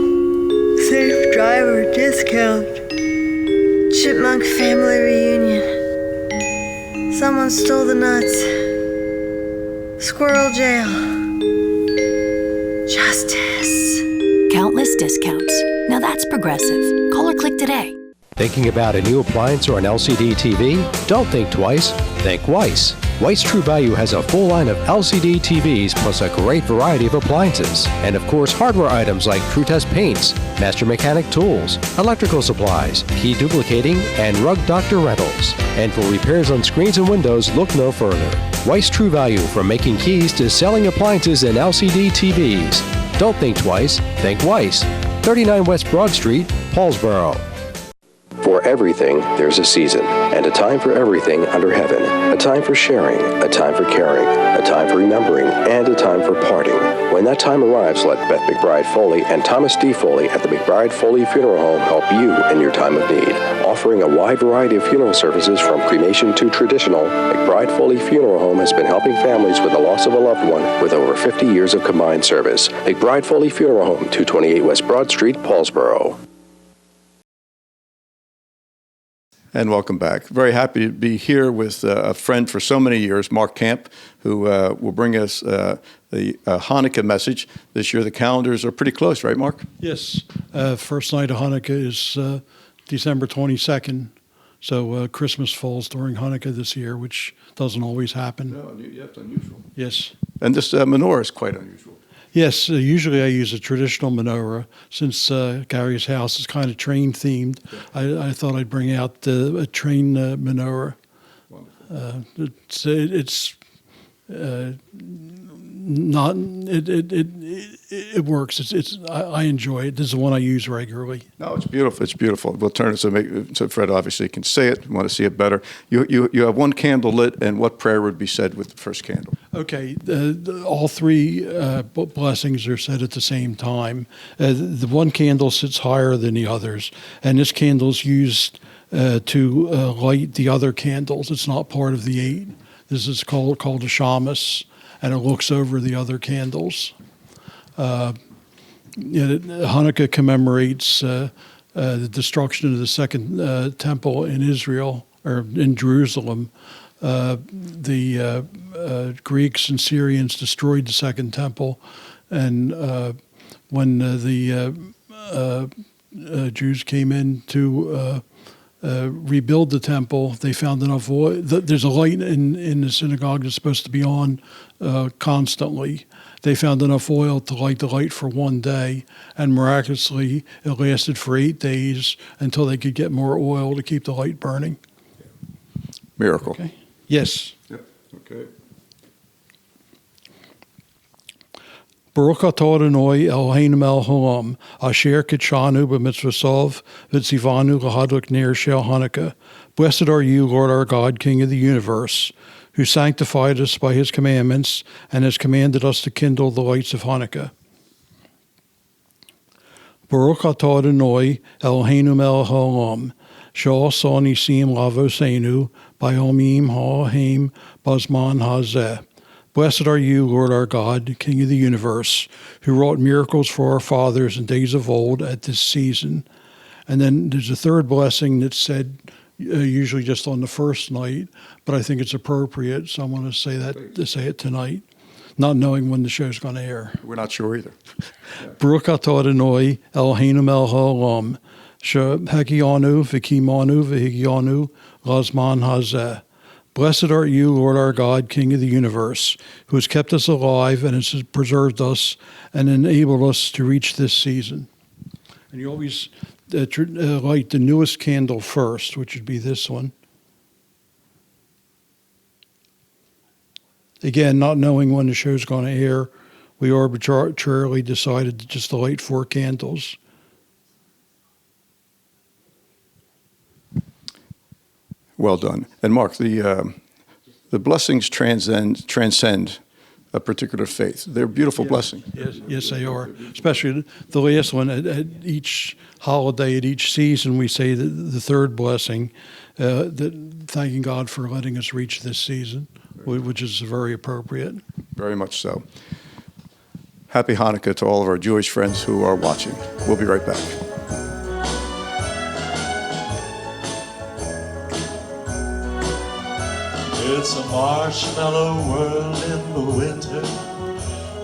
Safe driver discount. Chipmunk family reunion. Someone stole the nuts. Squirrel jail. Justice. Countless discounts. Now that's progressive. Call or click today. Thinking about a new appliance or an LCD TV? Don't think twice. Think Weiss. Weiss True Value has a full line of LCD TVs plus a great variety of appliances. And of course, hardware items like TrueTest paints, Master Mechanic tools, electrical supplies, key duplicating, and Rug Doctor rentals. And for repairs on screens and windows, look no further. Weiss True Value, from making keys to selling appliances and LCD TVs. Don't think twice. Think Weiss. 39 West Broad Street, Paulsboro. For everything, there's a season, and a time for everything under heaven. A time for sharing, a time for caring, a time for remembering, and a time for parting. When that time arrives, let Beth McBride Foley and Thomas D. Foley at the McBride Foley Funeral Home help you in your time of need. Offering a wide variety of funeral services from cremation to traditional, McBride Foley Funeral Home has been helping families with the loss of a loved one with over 50 years of combined service. McBride Foley Funeral Home, 228 West Broad Street, Paulsboro. And welcome back. Very happy to be here with a friend for so many years, Mark Camp, who will bring us the Hanukkah message. This year the calendars are pretty close, right, Mark? Yes. First night of Hanukkah is December 22nd. So Christmas falls during Hanukkah this year, which doesn't always happen. No, that's unusual. Yes. And this menorah is quite unusual. Yes, usually I use a traditional menorah. Since Gary's house is kind of train themed, I thought I'd bring out a train menorah. It works. I enjoy it. This is the one I use regularly. No, it's beautiful. It's beautiful. We'll turn it so Fred obviously can say it. Want to see it better? You have one candle lit, and what prayer would be said with the first candle? Okay, all three blessings are said at the same time. The one candle sits higher than the others, and this candle is used to light the other candles. It's not part of the 8. This is called a shamus, and it looks over the other candles. Hanukkah commemorates the destruction of the second temple in Israel, or in Jerusalem. The Greeks and Syrians destroyed the second temple, and when the Jews came in to rebuild the temple, they found enough oil. There's a light in the synagogue that's supposed to be on constantly. They found enough oil to light the light for one day, and miraculously it lasted for 8 days until they could get more oil to keep the light burning. Miracle. Okay. Yes. Yep. Okay. Baruch atah Adonai Eloheinu melech haolam, asher kitshanu b'mitzvosav v'tzivanu l'hadlik ner shel Hanukkah. Blessed are you, Lord our God, King of the universe, who sanctified us by his commandments and has commanded us to kindle the lights of Hanukkah. Baruch atah Adonai Eloheinu melech haolam, she'asa nisim l'avoseinu b'yomim ha'ohem b'zman hazeh. Blessed are you, Lord our God, King of the universe, who wrought miracles for our fathers in days of old at this season. And then there's a third blessing that's said usually just on the first night, but I think it's appropriate, so I want to say it tonight, not knowing when the show's going to air. We're not sure either. Baruch atah Adonai Eloheinu melech haolam, she'hegianu v'kimanu v'higianu lazman hazeh. Blessed art you, Lord our God, King of the universe, who has kept us alive and has preserved us and enabled us to reach this season. And you always light the newest candle first, which would be this one. Again, not knowing when the show's going to air, we arbitrarily decided to just light 4 candles. Well done. And Mark, the blessings transcend a particular faith. They're beautiful blessings. Yes, they are. Especially the last one. At each holiday, at each season, we say the third blessing, thanking God for letting us reach this season, which is very appropriate. Very much so. Happy Hanukkah to all of our Jewish friends who are watching. We'll be right back. It's a marshmallow world in the winter,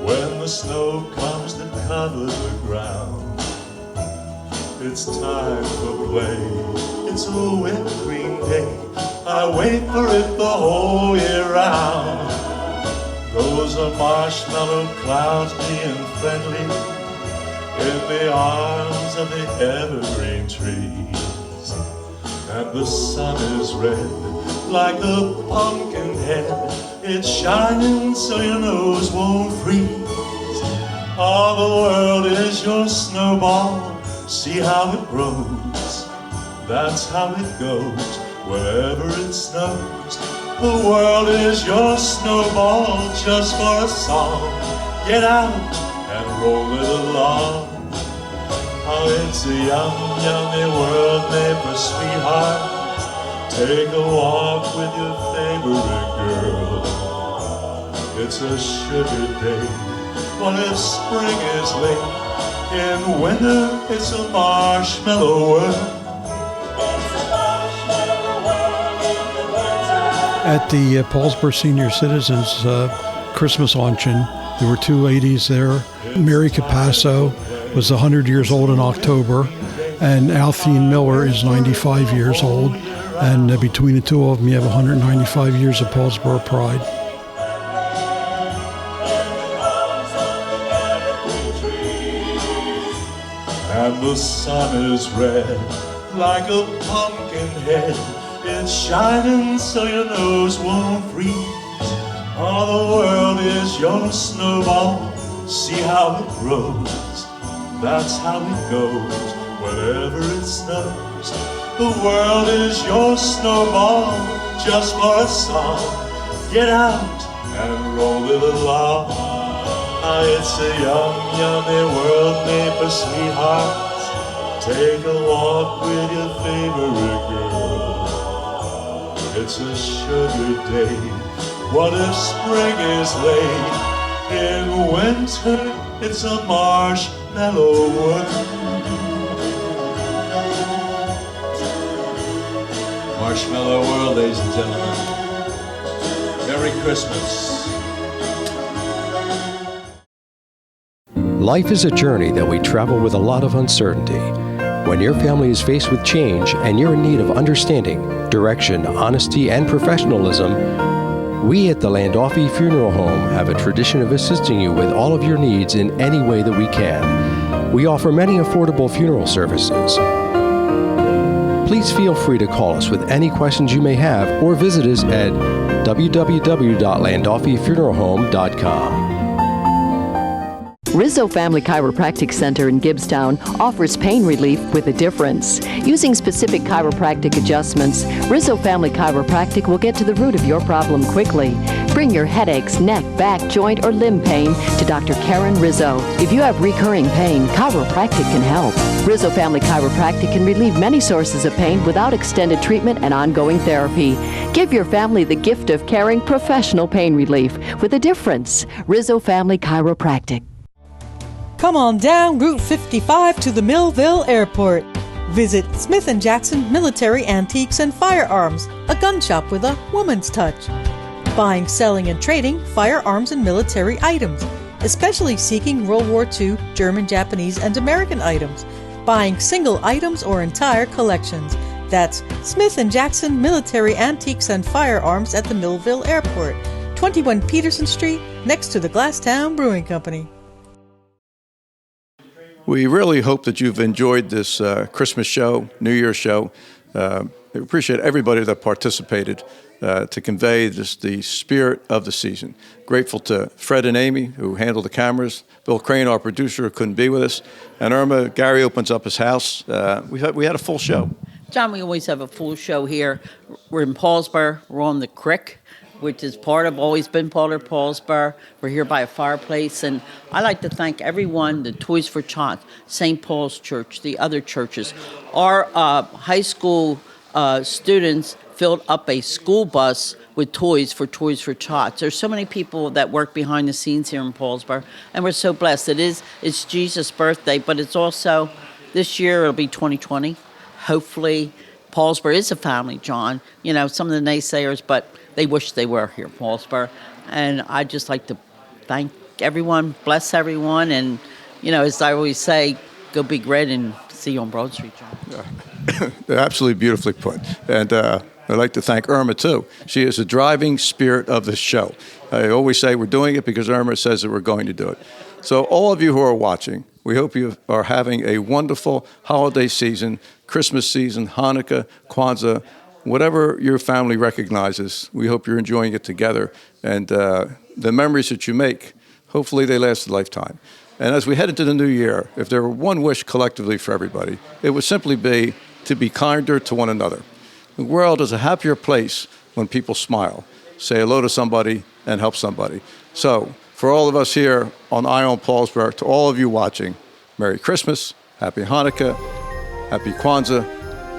when the snow comes to cover the ground. It's time for play, it's a wet green day, I wait for it the whole year round. Those are marshmallow clouds being friendly in the arms of the evergreen trees. And the sun is red like a pumpkin head, it's shining so your nose won't freeze. All the world is your snowball, see how it grows, that's how it goes wherever it snows. The world is your snowball just for a song, get out and roll it along. Oh, it's a young, yummy world made for sweethearts. Take a walk with your favorite girl. It's a sugar day, what if spring is late? In winter, it's a marshmallow world. At the Paulsboro Senior Citizens Christmas luncheon, there were two ladies there. Mary Capasso was 100 years old in October, and Althene Miller is 95 years old. And between the two of them, you have 195 years of Paulsboro pride. And the sun is red like a pumpkin head, it's shining so your nose won't freeze. All the world is your snowball, see how it grows, that's how it goes whenever it snows. The world is your snowball just for a song, get out and roll it along. Ah, it's a young, yummy world made for sweethearts. Take a walk with your favorite girl. It's a sugar day, what if spring is late? In winter, it's a marshmallow world. Marshmallow world, ladies and gentlemen. Merry Christmas. Life is a journey that we travel with a lot of uncertainty. When your family is faced with change and you're in need of understanding, direction, honesty, and professionalism, we at the Landolfi Funeral Home have a tradition of assisting you with all of your needs in any way that we can. We offer many affordable funeral services. Please feel free to call us with any questions you may have or visit us at www.landolfifuneralhome.com. Rizzo Family Chiropractic Center in Gibbstown offers pain relief with a difference. Using specific chiropractic adjustments, Rizzo Family Chiropractic will get to the root of your problem quickly. Bring your headaches, neck, back, joint, or limb pain to Dr. Karen Rizzo. If you have recurring pain, chiropractic can help. Rizzo Family Chiropractic can relieve many sources of pain without extended treatment and ongoing therapy. Give your family the gift of caring professional pain relief with a difference. Rizzo Family Chiropractic. Come on down Route 55 to the Millville Airport. Visit Smith & Jackson Military Antiques and Firearms, a gun shop with a woman's touch. Buying, selling, and trading firearms and military items, especially seeking World War II, German, Japanese, and American items. Buying single items or entire collections. That's Smith & Jackson Military Antiques and Firearms at the Millville Airport, 21 Peterson Street, next to the Glasstown Brewing Company. We really hope that you've enjoyed this Christmas show, New Year's show. We appreciate everybody that participated to convey the spirit of the season. Grateful to Fred and Amy, who handled the cameras. Bill Crane, our producer, who couldn't be with us. And Irma, Gary opens up his house. We had a full show. John, we always have a full show here. We're in Paulsboro. We're on the creek, which is always been part of Paulsboro. We're here by a fireplace, and I'd like to thank everyone, the Toys for Tots, St. Paul's Church, the other churches. Our high school students filled up a school bus with toys for Tots. There's so many people that work behind the scenes here in Paulsboro, and we're so blessed. It's Jesus' birthday, but it's also, this year it'll be 2020. Hopefully, Paulsboro is a family, John. You know, some of the naysayers, but they wish they were here, Paulsboro. And I'd just like to thank everyone, bless everyone, and, you know, as I always say, go Big Red and see you on Broad Street, John. They're absolutely beautifully put. And I'd like to thank Irma, too. She is the driving spirit of this show. I always say we're doing it because Irma says that we're going to do it. So all of you who are watching, we hope you are having a wonderful holiday season, Christmas season, Hanukkah, Kwanzaa, whatever your family recognizes. We hope you're enjoying it together. And the memories that you make, hopefully they last a lifetime. And as we head into the new year, if there were one wish collectively for everybody, it would simply be to be kinder to one another. The world is a happier place when people smile, say hello to somebody, and help somebody. So, for all of us here on Eye on Paulsboro, to all of you watching, Merry Christmas, Happy Hanukkah, Happy Kwanzaa,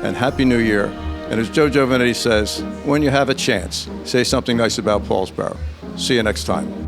and Happy New Year. And as Joe Giovanetti says, when you have a chance, say something nice about Paulsboro. See you next time.